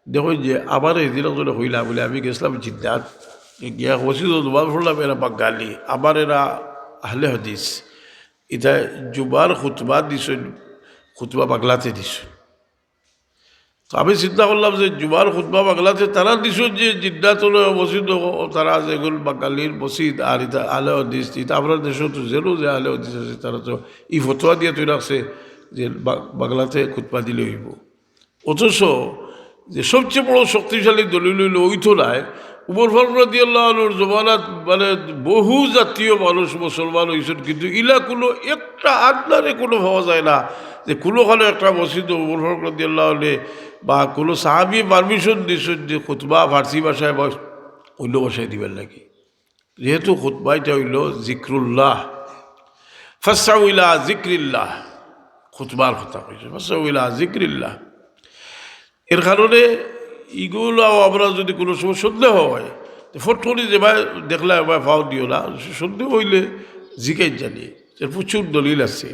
দেখো যে আবার এই দিন ধরে হইলা বলে আমি গেছিলাম জিদ্দাত গিয়া মসজিদ দুবার পড়লাম, এরা বাঙালি আবার এরা আহলে হাদিস। এটা জুবার খুতবা দিছ, খুতবা বাংলাতে দিছ। তো আমি চিন্তা করলাম যে জুবার খুতবা বাংলাতে তারা দিছ যে জিদ্দাত মসজিদ তারা যেগুলো বাঙালির মসজিদ আর এটা আহলে হাদিস, এটা আমরা দেশে তো জেরো যে আহলে হাদিস আছে তারা তো ই ফতোয়া দিয়ে তৈরি রাখছে যে বাংলাতে খুতবা দিলে হইব। অথচ যে সবচেয়ে বড় শক্তিশালী দলিল হইল ওই তোলায় উমর ফারুক রাদিয়াল্লাহুর জমানাত মানে বহু জাতীয় মানুষ মুসলমান হয়েছেন, কিন্তু ইলা কোনো একটা আদনারে কোনো পাওয়া যায় না যে কোনোখানে একটা মসজিদ উমর ফারুক রাদিয়াল্লাহু বা কোনো সাহাবি পারমিশন দিয়েছেন যে খুতবা ফার্সি ভাষায় বা অন্য ভাষায় দিবেন নাকি। যেহেতু খুতবা এটা হইল জিক্রুল্লাহ, ফাসাউ ইলা জিক্রিল্লাহ, খুতবার কথা কইছে ফাসাউ ইলা জিক্রিল্লাহ। এর কারণে ইগুলো আমরা যদি কোনো সময় সন্দেহ হয় ফটকরি যে ভাই দেখলে ভাই ফাও দিও না, সন্দেহ হইলে জিকাই জানি এর প্রচুর দলিল আছে।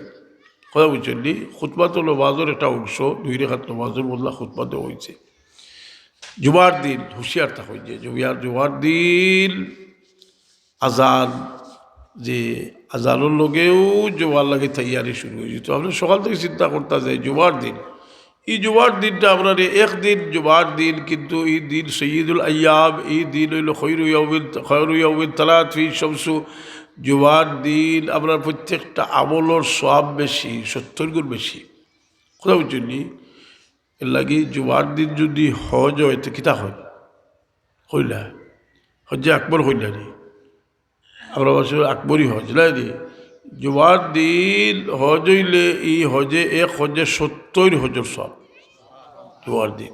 কথা বুঝছেন নি, খুতবাত নমাজের একটা অংশ, 2 রাকাত নমাজের বদলা খুতবাতে হয়েছে। জুমার দিন হুঁশিয়ার থাকা যে জুমার দিন আজান, যে আজানোর লগেও জুমার লাগে তৈয়ারি শুরু হয়ে যেত। আপনি সকাল থেকে চিন্তা করতে যায় জুমার দিন, এই জুমার দিনটা আপনার একদিন জুমার দিন, কিন্তু এই দিন সৈয়দুল আয়াম, এই দিন হইল খৈরু ইয়াউমিন তালাত ফি শামসু। জুমার দিন আপনার প্রত্যেকটা আমলের সওয়াব বেশি, 70 গুণ বেশি। কথা বুঝছেন নি, এর লাগে জুমার দিন যদি হজ হয় তো কিতা হয় হইলা হজ্জে আকবর হইলা রে, আমরা বছর আকবরই হজ নাই রে। জুমার দিন হজ হইলে এই হজে এক হজে 70 হজর সব জুমার দিন।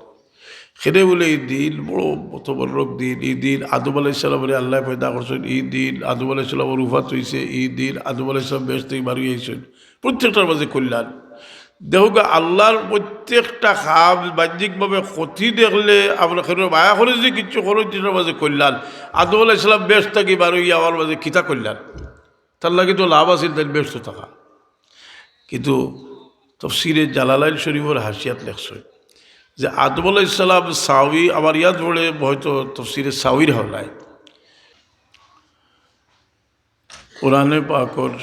সেটা বলে এই দিন বড় মতবরক দিন। এই দিন আদম আলাইসালামের আল্লাহ পয়দা করছেন, এই দিন আদম আলাইসালামের উফাত হয়েছে, এই দিন আদম আলাইসালাম বেশ থেকে বাড়ি আইছেন। প্রত্যেকটার মাঝে কল্যাণ দেখুক। আল্লাহর প্রত্যেকটা খাম বাহ্যিকভাবে ক্ষতি দেখলে আমরা মায়া করে যে কিছু খরচের মাঝে কল্যাণ। আদম আলাইসালাম বেশ থাকি বাড়ি আমার মাঝে কিতা কল্যাণ, তার লাগে তো লাভ আছিল তাই ব্যস্ত থাকা। কিন্তু তফসিরে জালালাইল শরীফের হাসিয়াত লেখছে যে আদম আলাইসালাম সাউই, আমার ইয়াদ পড়ে হয়তো তফসিরে সাউইর হলাই কোরআনে পাকর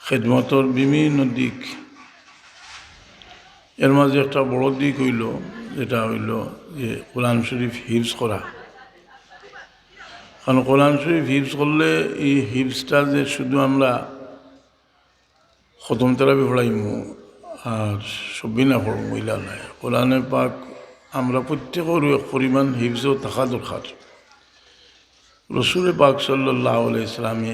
খেদমতর বিভিন্ন দিক, এর মাঝে একটা বড় দিক হইল যেটা হইল যে কোরআন শরীফ হিফজ করা। কারণ কোরআন শরীফ হিফজ করলে এই হিফজটা যে শুধু আমরা খতম তেরাবি পড়াইমু আর সবই না পড়ব মহিলা নাই, কোরআনে পাক আমরা প্রত্যেকের এক পরিমাণ হিফজও থাকা দরকার। রসুল পাক সাল্লাল্লাহু আলাইহি ইসলামে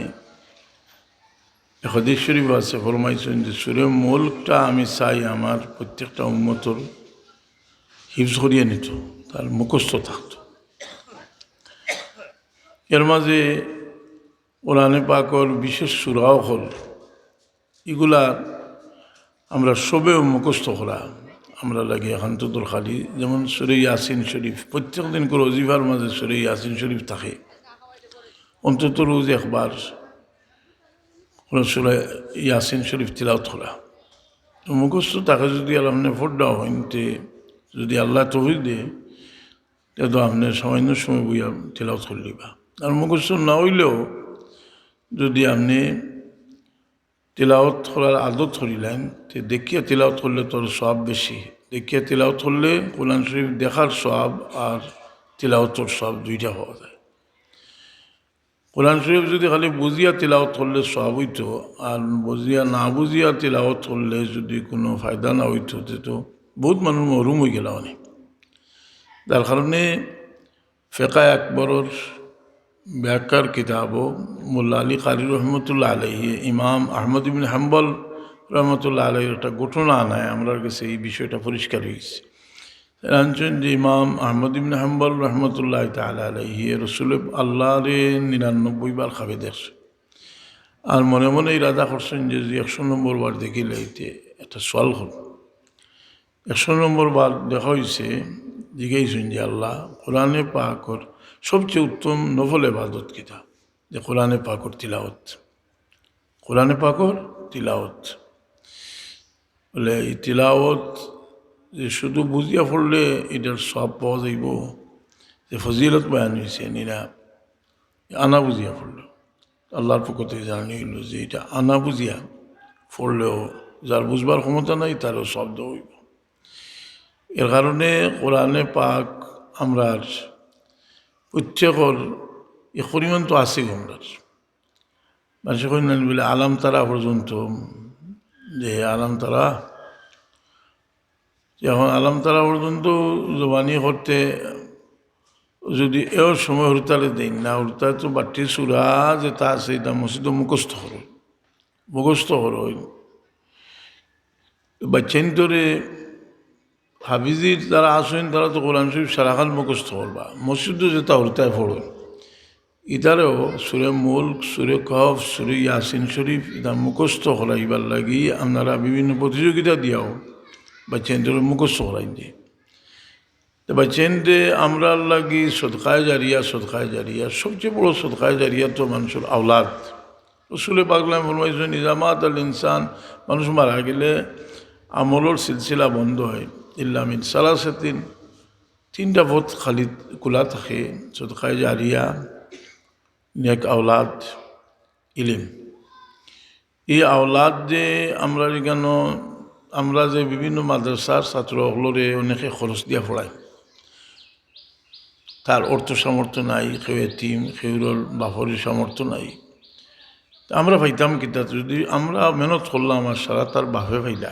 হাদিস শরীফ আছে ফরমাইছেন যে সূরা মুলকটা আমি চাই আমার প্রত্যেকটা উম্মতর হিফজ করিয়ে নিত, তার মুখস্থ থাকত। এর মাঝে কোরআনে পাকর বিশেষ সূরাও হল, এগুলা আমরা সবেও মুখস্থ করা আমরা লাগে এখন তো দরকারি। যেমন সূরা ইয়াসিন শরীফ প্রত্যেক দিন করে ওজিফার মাঝে সূরা ইয়াসিন শরীফ থাকে, অন্তত রোজ একবার সূরা ইয়াসিন শরীফ তিলাওয়াত করা। তো মুখস্থ তাকে যদি আপনি ফোড্ডা হইতে যদি আল্লাহ তৌফিক দে তো আপনার সামান্য সময় বইয়া তিলাওয়াত করলিবা। আর মুখস্থ না হইলেও যদি আপনি তিলাওয়াত করার আদত করিলেন তো দেখিয়া তিলাওয়াত করলে তোর সওয়াব বেশি। দেখিয়া তিলাওয়াত করলে কোরআন শরীফ দেখার সওয়াব আর তিলাওয়াতের সওয়াব দুইটা হওয়া যায়। কোরআন শরীফ যদি খালি বুঝিয়া তিলাওয়াত করলে সওয়াব হইতো, আর বুঝিয়া না বুঝিয়া তিলাওয়াত করলে যদি কোনো ফায়দা না হইতো তো বহুত মানুষ মহরুম হয়ে গেল অনেক। তার কারণে ফেকায়ে আকবরের ব্যাখ্যার কিতাব মোল্লা আলী কারি রহমতুল্লাহ আলাইহি ইমাম আহমদ ইবনে হাম্বল রহমতুল্লাহ আলাইহির একটা ঘটনা আনায় আমরা কাছে এই বিষয়টা পরিষ্কার হয়েছে। জানছেন যে ইমাম আহমদ ইবনে হাম্বল রহমতুল্লাহ তাআলা আলাইহি রসুল আল্লাহরে 99 বার খাবে দেখছে, আর মনে মনে ইরাদা করছেন যে 100 নম্বর বার দেখিলে এতে একটা সওয়াল হল। 100 নম্বর বার দেখা হয়েছে, জিজ্ঞাসেন যে আল্লাহ কোরআনে পাকর সবচেয়ে উত্তম নফল ইবাদত কিতা? যে কোরআনে পাকর তিলাওয়াত, কোরআনে পাকর তিলাওয়াত। বলে এই তিলাওয়াত যে শুধু বুঝিয়া পড়লে এটার সব পাওয়া যাইব, যে ফজিলত বয়ান হয়েছে নিরা আনা বুঝিয়া পড়ল। আল্লাহর পক্ষ থেকে জানানি হইল যে এটা আনা বুঝিয়া পড়লেও যার বুঝবার ক্ষমতা নাই তারও শব্দ হইব। এর কারণে কোরআনে পাক আমরার প্রত্যেকর এ পরিমাণ তো আছে আমরার মানুষ কইলেন বলে আলাম তারা পর্যন্ত, যে আলাম তারা যখন আলাম তারা পর্যন্ত জবানি করতে যদি এও সময় হরতালে দেন না, হরতাল তো বাটি সুরা যেটা আছে এটা মসজিদ মুখস্থ হর বাচ্চান তোরে হাফিজির যারা আসেন তারা তো কোরআন শরীফ সারাখান মুখস্থ করবা, মসজিদ যেটা হরতায় পড়েন ইতারও সুরে মুল্ক, সুরে কফ, সুরে ইয়াসিন শরীফ এটা মুখস্থ হরাইবার লাগি আপনারা বিভিন্ন প্রতিযোগিতা দিয়াও বাচ্চাদের মুখস্থ হরাই দিয়ে বাচ্চাদের আমরা লাগি সদকায় জারিয়া সবচেয়ে বড় সদকায় জারিয়া তো মানুষের আওলাদ। রসুলে পাগলাম ফরমাইছেন নিজামাত আল ইনসান, মানুষ মারা গেলে আমলের সিলসিলা বন্ধ হয় ইল্লা মিন সালাসাতিন, তিনটা পথ খালি খোলা থাকে, সদকায় জারিয়া, নেক আওলাদ, ইলিম। এই আওলাদ যে আমরা এখানে আমরা যে বিভিন্ন মাদ্রাসার ছাত্রগুলোরে অনেকে খরচ দিয়া পড়ায়, তার অর্থ সামর্থ্য নাই, কেউ এতিম, কেউর বাপরের সামর্থ্য নাই, আমরা পাইতাম কিতা যদি আমরা মেহনত করলাম আর সারা তার বাপে পাইলা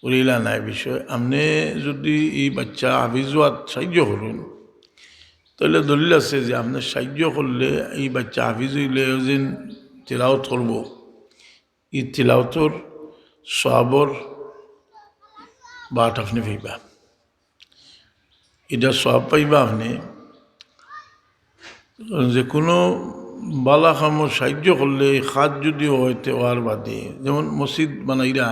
উড়িলা নাই বিষয়। আপনি যদি এই বাচ্চা হাফিজুয়াত সাহায্য করুন তাহলে দলিল আছে যে আপনার সাহায্য করলে এই বাচ্চা হাফিজ হইলে যেন তিলাওয়াত করব, এই তিলাওয়াতর সওয়াবর বাট আপনি পাইবা, এটা সওয়াব পাইবা আপনি। যে কোনো বালা কামর সাহায্য করলে খাত যদি হইতে হওয়ার বাদে, যেমন মসজিদ বানাইরা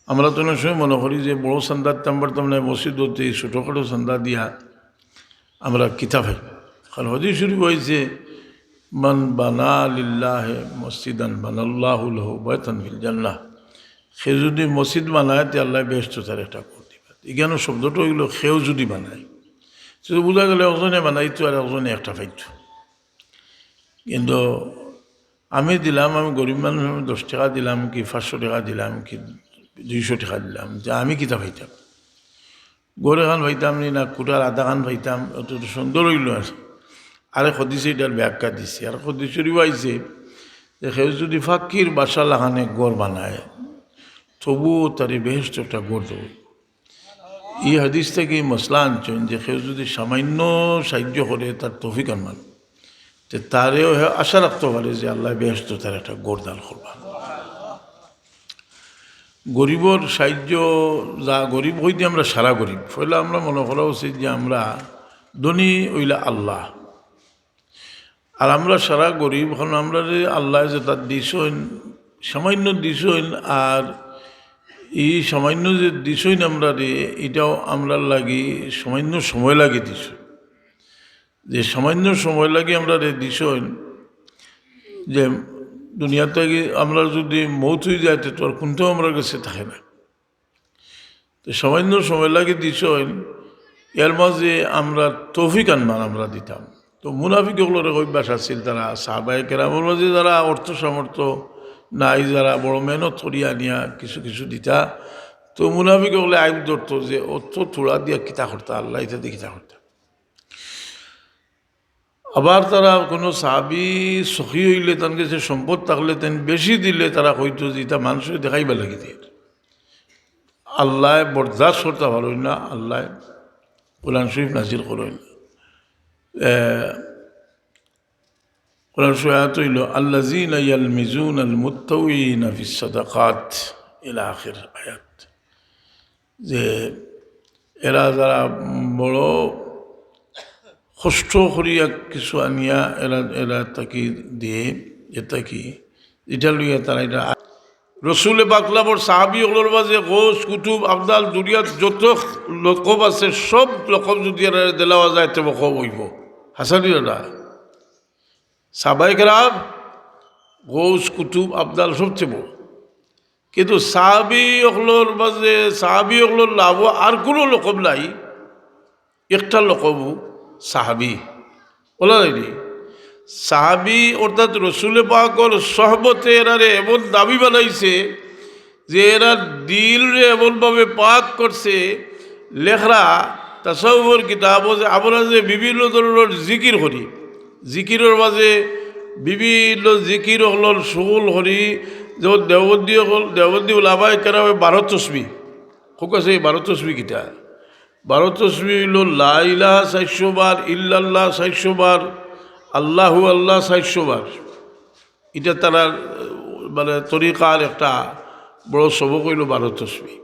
আমরা তো অনেক সময় মনে করি যে বড়ো চান্দার পারতাম না, মসজিদ হতে ছোটোখাটো চান্দা দিয়া আমরা কিতাব পাই। কারণ হাদিস শরীফ হয়েছে মান বানা লিল্লাহে মসজিদান বানাল্লাহু লাহু বাইতান ফিল জান্নাহ, সে যদি মসজিদ বানায় তে আল্লাহ বেহেশত তার একটা করে দিবে। এখানে শব্দটা হইল সেও যদি বানায়, সেটা বোঝা গেলে একজনে বানাইতো আর একজনে একটা পাইতো। কিন্তু আমি দিলাম, আমি গরিব মানুষ, আমি 10 টাকা দিলাম কি 500 টাকা দিলাম কি 200 টাকা দিলাম, যে আমি কিতা পাইতাম, গড়ে খান পাইতাম না কুটার আধা খান পাইতাম, অত সুন্দর হইল। আরে হদিসে এটার ব্যাখ্যা দিছে, আর হদিসেরও আইছে যে সেও যদি ফাঁকির বাসা লাগানে গড় বানায় তবুও তার বেহেশত একটা গড় দেব। এই হাদিস থেকে এই মশলা আনছেন যে সেও যদি সামান্য সাহায্য করে তার তৌফিক আনমান, তো তারেও আশা রাখতে পারে যে আল্লাহ বেহেশত তার একটা গড় দান করবা। গরিবর সাহায্য যা গরিব হইতে আমরা সারা গরিব ফলে আমরা মনে করা উচিত যে আমরা ধনী হইলা আল্লাহ, আর আমরা সারা গরিব কারণ আমরা যে আল্লাহ যে তার দিছইন সামান্য দিছইন, আর এই সামান্য যে দিছইন আমরা রে এটাও আমরা লাগি সামান্য সময় লাগে দিছ, যে সামান্য সময় লাগে আমরা রে দিছইন, যে দুনিয়াতে আমরা যদি মৌত হয়ে যায় তো আর কোনটাও আমরা কাছে থাকে না, তো সামান্য সময় লাগে দিছইন, এর মাঝে আমরা তৌফিক আনমান আমরা দিতাম। তো মুনাফিকগুলোর অভ্যাস আছিল, তারা সাহাবায়ে কেরামের মাঝে যারা অর্থ সামর্থ্য নাই, যারা বড় মেহনত করিয়া নিয়া কিছু কিছু দিতা, তো মুনাফিকগুলো আইব ধরতো যে অর্থ থোড়া দিয়া কিতা করতা, আল্লাহ এটা দিয়ে কিতা করতা। আবার তারা কোনো সাহাবি সখী হইলে তার কাছে সম্পদ থাকলে তেন বেশি দিলে তারা হয়তো যে এটা মানুষের দেখাইবা লাগে দিয়ে আল্লাহ বরদাস্ত করতে পারেন না, আল্লাহ কোরআন শরীফ নাজিল করেন। কোরআন শরীফ আয়াত হইল আল্লাযীনা ইয়ালমিজুনাল মুত্তাওয়িনা ফিস সাদাকাত ইলা আখির আয়াত, যে এরা যারা বড় কষ্ট করিয়া কিছু আনিয়া এরা তাকে দিয়ে এটা কি এটা লইয়া তারা এটা রসুলে বাকলাবর সাহাবি হলোর মাঝে গোস কুতুব আবদাল দুনিয়ার যত লকব আছে সব লকব যদি দেওয়া যায় তো লকব হইব। হাসানিরা সাহাবায়ে কেরাম গোস কুতুব আবদাল সবচেয়ে বড়, কিন্তু সাহাবি অকলর মাঝে সাহাবি অকলর লাভ আর কোনো লকব নাই, একটা লকবও সাহাবি বলা যায়নি। সাহাবি অর্থাৎ রসুল পাকর সহবতে এরারে এমন দাবি বানাইছে যে এরা দিল রে এমনভাবে পাক করছে। লেখরা তাসাউফর কিতাব যে আমরা যে বিভিন্ন ধরনের জিকির করি, জিকিরের মাঝে বিভিন্ন জিকির হল সুল হরি, যেমন দেওবন্দি ওলামায়ে কেরামে 12 তসবিহ খুব আছে। 12 তসবিহ কিতা 12 তসবিহ হইল লা ইলাহা 400 বার, ইল্লাল্লাহ 400 বার, আল্লাহু আল্লাহ 400 বার। এটা তারা মানে তরিকার একটা বড় সবক হইল 12 তসবিহ।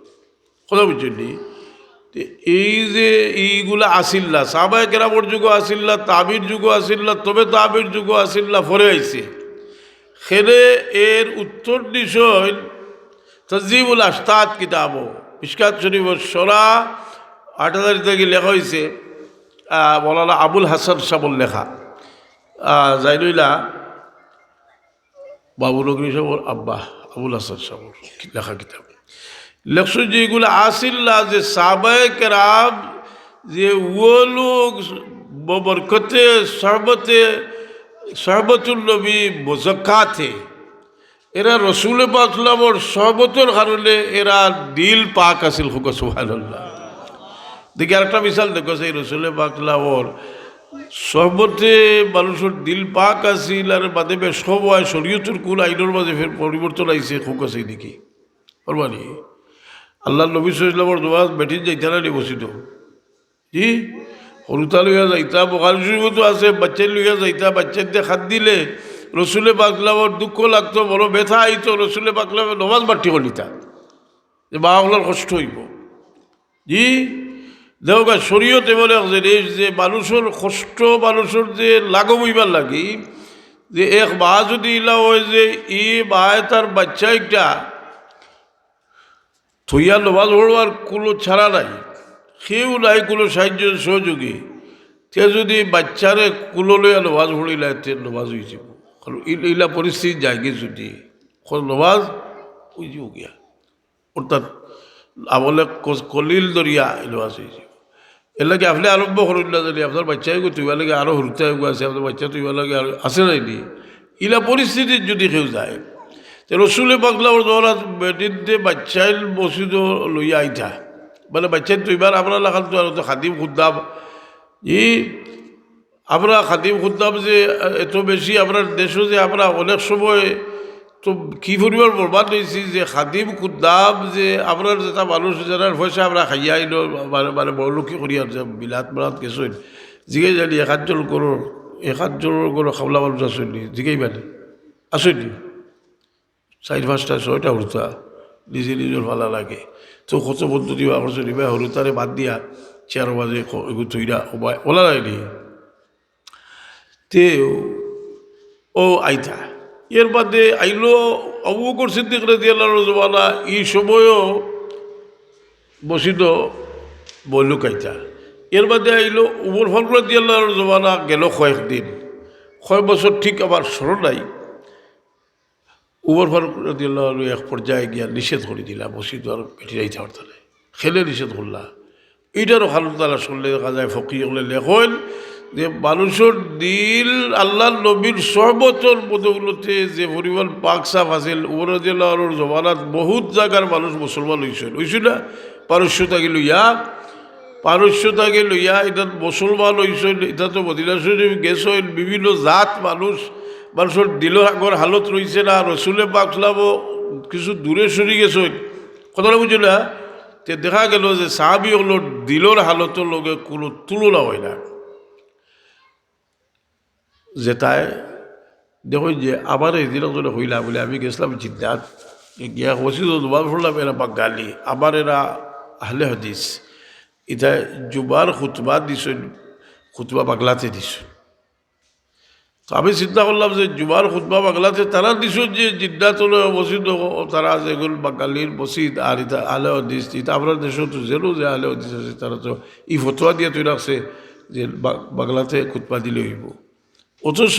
কথা বুঝলি? এই যে এইগুলা আসিল না, সাহাবায়ে কেরামের যুগও আসিল না, তাবির যুগও আসিল না, তবে তাবির যুগও আসিল না, পরে আইছে। খেলে এর উত্তর দিশ তজিবুল আস্তাদ কিতাব মিশকাত শরীফের সরা 8000 থেকে লেখা হয়েছে মৌলানা আবুল হাসান সাবুল লেখা। জাইনুল্লাহ বাবু নগরী সাবর আব্বা আবুল হাসান সাবুর লেখা কিতাব লেখছো যে এগুলো আসিল না, যে সাহাবায়ে কেরাম যে ও লোক বরকতে সহবতুল নবী মুজাক্কাতে এরা রসুল পাক সাল্লাল্লাহু আলাইহি সহবতের কারণে এরা দিল পাক আছিল। হুক সুবহানাল্লাহ। দেখি আরেকটা মিসাল দেখো, সেই রসুল পাক সাল্লাল্লাহু আলাইহি সহবতে মানুষের দিল পাক আছিল আর বাদে সব হয় শরীয়তের কুল আইনের মাঝে ফের পরিবর্তন আইছে। হুক আছে দেখি পারবানি আল্লাহ নবী সাল্লাল্লাহু আলাইহি ওয়াসাল্লামের দোয়া বেঠিন যাইতা না বসিত জি হরুতা লইয়া যাইতা, বুখারী শরীফতো আছে বাচ্চা লইয়া যাইতা, বাচ্চাতে হাত দিলে রসুলে পাক সাল্লাল্লাহু আলাইহি দুঃখ লাগতো, বড় ব্যথা আইতো, রসুলে পাক সাল্লাল্লাহু আলাইহি নমাজ বাড়তি করিতা যে বাবাগুলোর কষ্ট হইব। জি দেওগা শরীয়তে বলে যে মানুষের কষ্ট মানুষের যে লাঘব হইবার লাগি, যে এক মা যদি ইলা হয় যে ই মায় তার বাচ্চা একটা থইয়া নমাজ পড়বার কোনো ছাড়া নাই, সেও নাই কোনো সাহায্য সহযোগী, সে যদি বাচ্চারে কুলো লইয়া নমাজ পড়িলা তে নমাজ হয়ে যাব। ইলা পরিস্থিতি যায়গে যদি নমাজ হয়ে যাব গিয়া, অর্থাৎ আমলে কলিল দরিয়া নমাজ হয়ে যাব। এর লাগে আপনি আরম্ভ করুন না যদি আপনার বাচ্চাই তুইবার লাগে আরও হরুতে আছে, আপনার বাচ্চা তুইবার লাগে আর আছে নাইনি। ইলা পরিস্থিতির যদি কেউ যায় রসুলে পাক সাল্লাল্লাহু আলাইহি ওয়াসাল্লাম বেটিতে বাচ্চাই মসজিদ লইয়া আইতা, মানে বাচ্চাই তুইবার আমরা লাগাল তো খাদিম খুদ্দাম ই আমরা খাদিম খুদ্দাম যে এত বেশি আপনার দেশে যে আমরা অনেক সময় তো কী পরিমাণ বরবাদ হয়েছি যে খাদিম খুদ্দাম যে আপনার যেটা মানুষ যারা পয়সা আমরা খাইয়া আইল মানে বড়লোকি করিয়া যে বিলাত মারাত গেছেন জিগাই জানি 1 জন করো 1 জনের কোনো খাবলা মানুষ আসেনি, জিগাই মানে আসেনি 4-5টা 6টা হরুতা নিজে নিজের ভালো লাগে। তো কত বন্ধু দিবা করছে নিবা হরুতারে বাদ দিয়া চেয়ার বাজে তৈরা ওলা যায়নি তে ও আইতা। এর বাদে আইলো আবু বকর সিদ্দিক রাদিয়াল্লাহু জমানা এই সময়ও বসিত বলুক আইতা। এর বাদে আইলো উমর ফারুক রাদিয়াল্লাহু জমানা গেল কয়েকদিন, কয়েক বছর ঠিক আমার স্মরণ নাই। উমর ফারুক রাদিয়াল্লাহু এক পর্যায়ে গিয়া নিষেধ করে দিলা বসিত আর পেটে যাইতে পারত না, খেলে নিষেধ করলা। এইটারও হালত তারা শুনলে দেখা যায় ফকির হলে লেখন যে মানুষের দিল আল্লাহ নবীর সহবতর বদৌলতে যে পরিমাণ পাক সাফ আছিল উমর রাদিয়াল্লাহুর জমানাত বহুত জায়গার মানুষ মুসলমান হইছিল না, পারস্যতাকে লইয়া এটা মুসলমান হইছিল। এটা তো মদিনা শরীফ গেছিল, বিভিন্ন জাত মানুষের দিলের আগর হালত রয়েছে না। রসুলে পাক সাল্লাল্লাহু কিছু দূরে সরে গেছেন, কথাটা বুঝল না। তে দেখা গেল যে সাহাবি হলো দিলের হালতের লগে কোনো তুলনা হয় না। যেটাই দেখুন যে আমার এই দিন হইলা বলে আমি গেছিলাম জিদ্দাত গিয়া মসজিদ দুবার পড়লাম, এরা বাঙালি আমার এরা আহলে হাদিস, এটা জুমার খুতবা দিছেন, খুতবা বাংলাতে দিছেন। তো আমি চিন্তা করলাম যে জুমার খুতবা বাংলাতে তারা দিছেন যে জিদ্দাত মসজিদ তারা যেগুলো বাঙালির মসজিদ আর এটা আহলে হাদিস, এটা আপনার দেশে তো যেন যে আহলে হাদিস আছে তারা তো এই ফতোয়া দিয়ে তৈরি রাখছে যে বাংলাতে খুতবা দিলে হইব। অথচ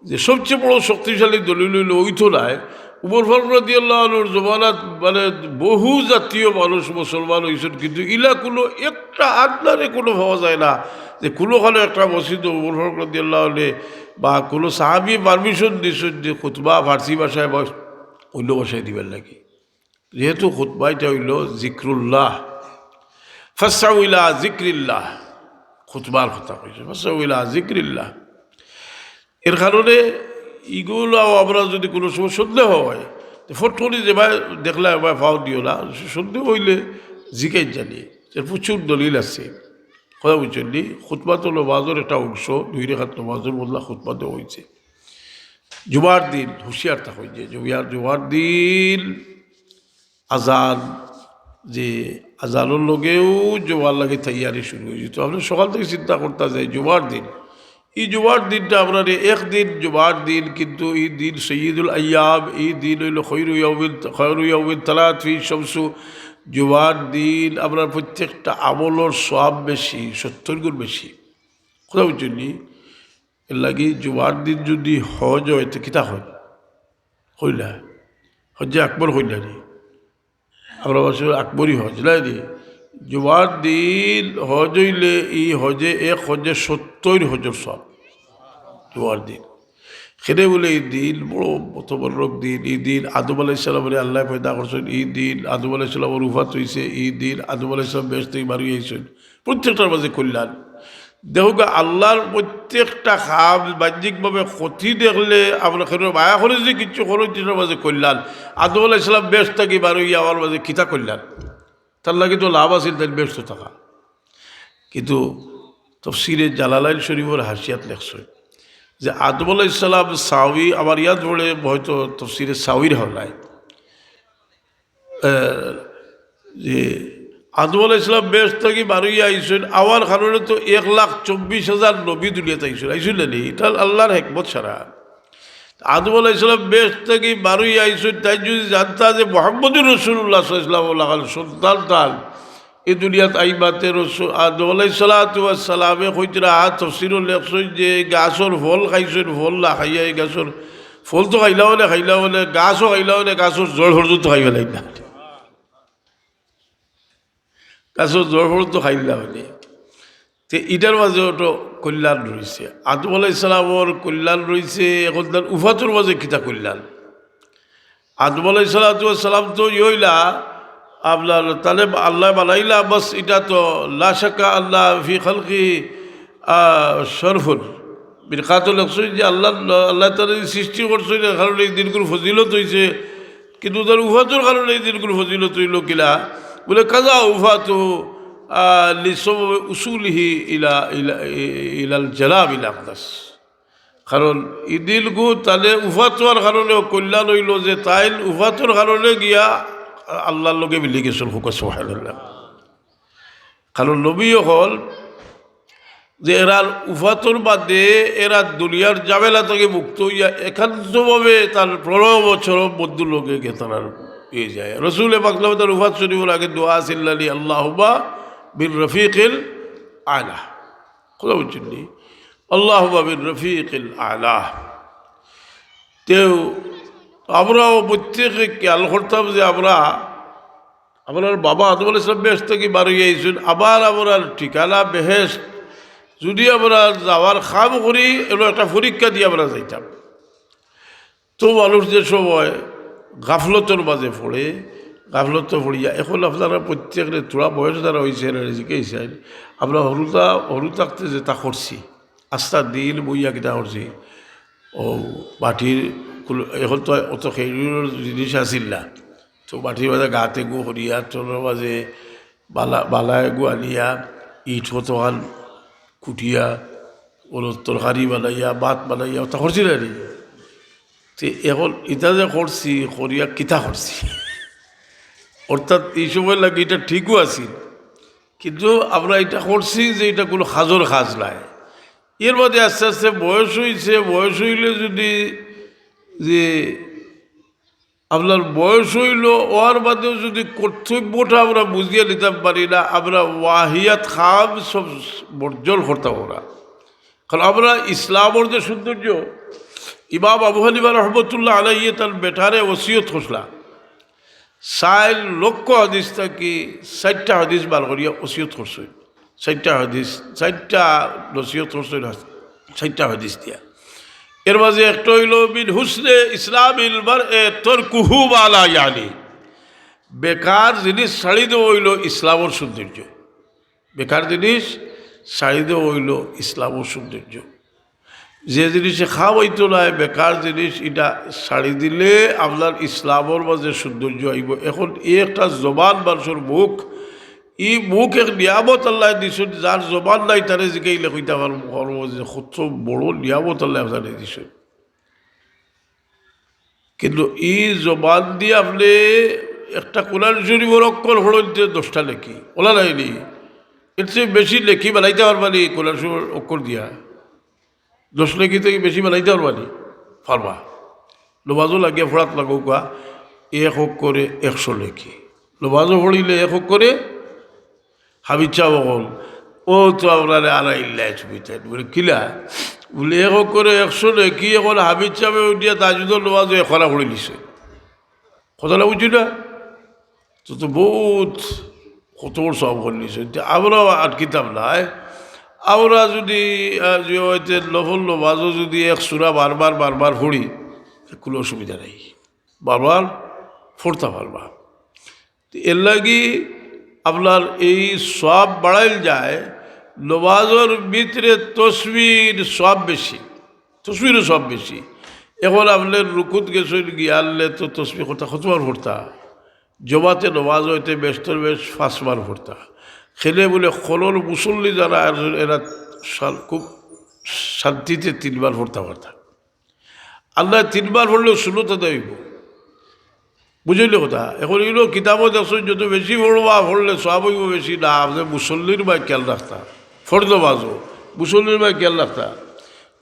যে সবচেয়ে বড় শক্তিশালী দলিল হইল ওই তোলায় উমর ফারুক রাদিয়াল্লাহু আনহুর জমানাত মানে বহু জাতীয় মানুষ মুসলমান হয়েছেন, কিন্তু ইলা কোনো একটা আদনারে কোনো পাওয়া যায় না যে কোনোখানে একটা মসজিদ উমর ফারুক রাদিয়াল্লাহু আনহু বা কোনো সাহাবী পারমিশন দিয়েছেন যে খুতবা ফার্সি ভাষায় বা অন্য ভাষায় দিবেন নাকি। যেহেতু খুতবা এটা হইল জিক্রুল্লাহ, ফাসআউ ইলা জিক্রিল্লাহ, খুতবার কথা কইছে ফাসআউ ইলা জিক্রিল্লাহ। এর কারণে এগুলো আমরা যদি কোনো সময় সন্দেহ হয় ফটকরি যে ভাই দেখলে ভাই ফাও দিও না, সন্দেহ হইলে জিকাই জানি এর প্রচুর দলিল আছে। কথা বুঝছেন নি, খুতবা তো নমাজের একটা অংশ, 2 রাকাত নমাজের বদলা খুতবা দেওয়া হয়েছে। জুমার দিন হুঁশিয়ার থাকুন যে জুমার দিন আজান, যে আজানোর লগেও জুমার লাগে তৈয়ারি শুরু হয়ে যেত। আপনি সকাল থেকে চিন্তা করতে যায় জুমার দিন, এই জুমার দিনটা আপনার একদিন জুমার দিন, কিন্তু এই দিন সৈয়দুল আয়াম, এই দিন হইল খৈরু ইয়াউমিন তালাত ফি শামসু। জুমার দিন আপনার প্রত্যেকটা আমলের সওয়াব বেশি, 70 গুণ বেশি। কথা বুঝছেন, এর লাগে জুমার দিন যদি হজ হয় তো কিতা হয় হইলা হজ্জে আকবর হইলা নি, আমরা বছর আকবরই হজ নাই নি। জুমার দিন হজ হইলে এই হজে এক হজে 70 হজর সব জুমার দিন। সেটা বলে এই দিন বড় মতবরক দিন। এই দিন আদম আলাইসাল্লামের আল্লাহ পয়দা করছেন, এই দিন আদম আলাইসাল্লামের উফাত হয়েছে, এই দিন আদম আলাইসাল্লাম বেশ থেকে বাড়ি আইছেন। প্রত্যেকটার মাঝে কল্যাণ দেখুক। আল্লাহর প্রত্যেকটা খাম বাহ্যিকভাবে ক্ষতি দেখলে আমরা মায়া করে যে কিছু খরচের মাঝে কল্যাণ। আদম আলাইসাল্লাম বেশ থাকি বারো আমার মাঝে কিতা কল্যাণ, তার লাগে তো লাভ আছিল তাই ব্যস্ত থাকা। কিন্তু তফসিরে জালালাইন শরীফের হাসিয়াত লেখছে যে আদম আলাইসাল্লাম সাউই, আমার ইয়াদ পড়ে হয়তো তফসিরে সাউইর হলাই যে আদম আলাইসাল্লাম বেশ থাকি বারোই আইসেন। আমার কারণে তো 1,24,000 নবী দুনিয়াতে আইসেন নি, এটা আল্লাহর হেকমত ছাড়া। আদম আলাইসাল্লাম বেশ থাকি বারোই আইসেন, তাই যদি জানতা যে মোহাম্মদুর রাসূলুল্লাহ সাল্লাল্লাহু আলাইহি সন্তান তাল এই দুনিয়াত আইবাতে রসুল আদম আলাইহিসসালামে কইতরা তফসিরুল লেখছেন যে গাছর ফল খাইছেন, ফল না খাইয়া এই গাছর ফল তো খাইলা হলে গাছও খাইলা হলে গাছর জড় পর্যন্ত খাইবা লাগে না, গাছর জড় পর্যন্ত খাইলা হলে। তো এটার মাঝে ওটা কল্যাণ রয়েছে। আদম আলাইহিসসালামর কল্যাণ রয়েছে। এখন তার উফাতুর মাঝে কিতা কল্যাণ। আদম আলাইহিসসালাম তো ইয়ইলা আপনার তাহলে আল্লাহ বানাইলা বাস, এটা তো লা শাক্কা আল্লাহ ফি খালকি শরফুল বিরকাতুল লেখছেন যে আল্লাহ তার সৃষ্টি করছেন, এর কারণে এই দিনগুলো ফজিলত হয়েছে। কিন্তু তার উফাতুর কারণে এই দিনগুলো ফজিলত হইল কিলা বলে কাজা উফাতু লিসব উসুলিহি ইলা ইলা ইলাল জালাব ইল আকদাস। কারণ এই দিনগু তাহলে উফাতোয়ার কারণে কল্যাণ হইল যে তাই উফাতোর কারণে গিয়া আল্লাহর লগে মিলি গেছিল হুকা সুবহানাল্লাহ। কারণ নবীও হল যে এরা উফাতর বাদে এরা দুনিয়ার জামেলা থেকে মুক্ত হইয়া একান্তভাবে তার 15 বছর মধ্য লোকে গে তারা পেয়ে যায়। রসুল পাকলাম তার উফাত শরীফের আগে দোয়া আসিল্লালি আল্লাহুম্মা বির রফিকিল আলা। কথা বুঝছেন নি, আল্লাহুম্মা বির রফিকিল আলা। তেও আমরাও প্রত্যেকে খেয়াল করতাম যে আপনার বাবা আদম আলাইহিস বেশ থেকে বাড়ি আইসেন, আবার আমরা ঠিকানা বেহেশত যদি আমরা যাওয়ার খাম করি এগুলো একটা পরীক্ষা দিয়ে আমরা যাইতাম। তো মানুষ যে সময় গাফলতর মাঝে পড়ে, গাফলত পড়িয়া এখন আপনারা প্রত্যেকের তোরা বয়স দ্বারা হয়েছে শিখেছেন। আমরা হরু থাকতে যে তা করছি, আস্তা দিন বইয়া কিতা করছি ও বাটির এখন তো অত খেলির জিনিস আসিল না। তো বাটির মাঝে গাতে গু হরিয়া তোর মাঝে বালায় গু আনিয়া ইট হতোহান কুটিয়া ওর তরকারি বানাইয়া ভাত বানাইয়া ওটা করছি না নি। তো এখন ইটা যে করছি করিয়া কিতা করছি, অর্থাৎ এই সময় লাগে এটা ঠিকও আছিল, কিন্তু আমরা এটা করছি যে এটা কোনো খাজর খাজ নাই। এর মধ্যে আস্তে আস্তে বয়স হয়েছে, বয়স হইলে যদি যে আপনার বয়স হইল ওর বাদেও যদি কর্তব্যটা আমরা বুঝিয়ে নিতে পারি না, আমরা ওয়াহিয়াত খাম সব বর্জন করতাম ওরা। কারণ আমরা ইসলামের যে সৌন্দর্য ইমাম আবু হানিফা রহমতুল্লাহ আলাইহি তার বেটারে ওসিয়ত করলা 4 লক্ষ হাদিস থাকি 4টা হাদিস বার করিয়া ওসিয়ত করছে। 4টা হাদিস, 4টা নসিহত করছে, 4টা হাদিস দিয়া। এর মাঝে একটা হইল বিন হুসনে ইসলামিল মারএ তারকুহু মা লা ইয়ানি, বেকার জিনিস ছাড়ি দেওয়া হইল ইসলামের সৌন্দর্য। বেকার জিনিস ছাড়ি দেওয়া হইল ইসলামের সৌন্দর্য। যে জিনিসে খাওয়াইতো নাই বেকার জিনিস, এটা ছাড়ি দিলে আপনার ইসলামের মাঝে সৌন্দর্য আইব। এখন এই একটা জবান মানুষের মুখ, ই মুখ এক নিয়ামত আল্লাহ দিছেন, যার জবান নাই তারে জিকাইলে কইতে পারবো যে কত বড় নিয়ামত আল্লাহ আপনারে দিছেন। কিন্তু ই জবান দিয়ে আপনি একটা কোরআন শরীফের অক্ষর হড়তে 10টা লেখি ওলা নাইনি, এর চেয়ে বেশি লেখি বানাইতে পারবানি। কোরআন শরীফের অক্ষর দিয়া 10 লেখি থেকে বেশি বানাইতে পারবানি, পারবা। নমাজও লাগিয়ে ফোড়াত লাগুকা 1 অক্ষরে 100 লেখি। নমাজও পড়িলে 1 অক্ষরে হাবিচ্ছা বকল ও তো আপনার আড়াইল্লায় ছবিতেন বলে কিলা বলে 1 অক্ষরে 100 লেখি। এখন হাবিচ্ছাবে উঠিয়া তাজুদুল নমাজও এখনা পড়ে দিছে। কথাটা বুঝি না তো বহুত কত বড় সব করে নিছে। আমরাও আটকিতাম নাই। আমরা যদি হয়তো নফল নমাজও যদি 1 সূরা বারবার পড়ি কোনো অসুবিধা নেই, বারবার পড়তে পারবা। এর লাগি আপনার এই সব বাড়াইল যায়। নমাজের ভিতরে তসবির সব বেশি, তসবিরও সব বেশি। এখন আপনার রুকুত গেছেন গিয়ালে তো তসবি কতবার পড়তা, জমাতে নমাজ হইতে ব্যস্তর বেশ 5 বার পড়তা। খেলে বলে খলর মুসল্লি যারা এরা খুব শান্তিতে 3 বার পড়তে পারতাম। আল্লাহ 3 বার পড়লেও শুনতে দেব, বুঝলি কথা। এখন এগুলো কিতাবও দেখছেন যত বেশি পড়বা পড়লে সব হইব বেশি না। আপনার মুসল্লির ভাই খেয়াল রাখতা, ফর্দ বাজো মুসল্লির ভাই খেয়াল রাখতা।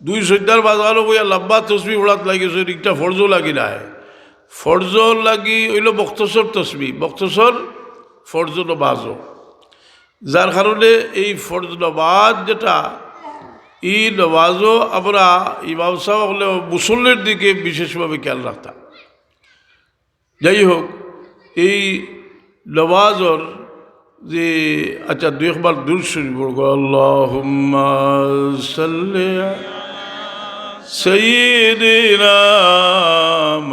2 সন্ধ্যার বাজারও বইয়া লম্বা তসবি পড়াত লাগিয়েছে, একটা ফর্জও লাগি নাই। ফর্জ লাগি হইল বক্তসর তসবি, বক্তসর ফর্জ নমাজও, যার কারণে এই ফর্জ নমাজ যেটা এই নমাজও আমরা ইমাম সাহেব হলে মুসল্লির দিকে বিশেষভাবে খেয়াল রাখতাম। যাই হোক, এই নমাজর যে আচ্ছা 2 একবার দুরূদ শরীফ পড়ব। আল্লাহুম্মা সাল্লি সাইয়্যিদিনা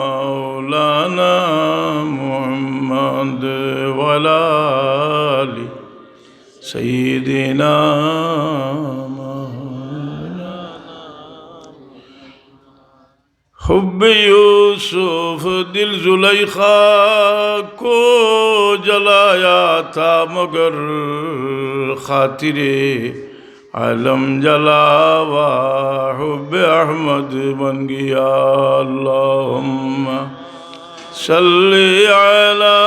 মাওলানা মুহাম্মদ ওয়া আলা আলি সাইয়্যিদিনা हुब्ब यूसुफ दिल जुलैखा को जलाया था मगर खातिरे आलम जलावा हुब्ब अहमद बन गया। अल्लाहुम्मा सल्ली अला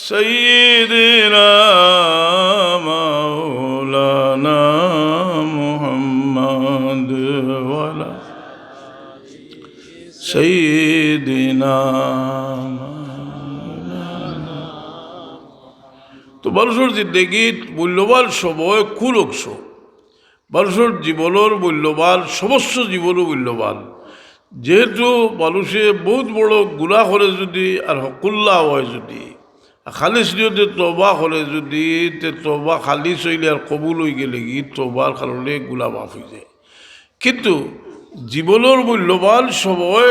सय्यिदिना मौलाना मुहम्मद वाला সৈয়দিনা। তো মানুষের জিন্দগিত মূল্যবান সময় কোন অংশ? মানুষের জীবনের মূল্যবান, সমস্ত জীবনও মূল্যবান। যেহেতু মানুষে বহুত বড় গুনাহ করে যদি আর হকুল্লা হয়, যদি খালিস নিয়তে তওবা করে, যদি তওবা খালিস হইলে আর কবুল হয়ে গেলে কি তওবার কারণে গুনাহ মাফ হয়ে যায়। কিন্তু জীবনের মূল্যবান সময়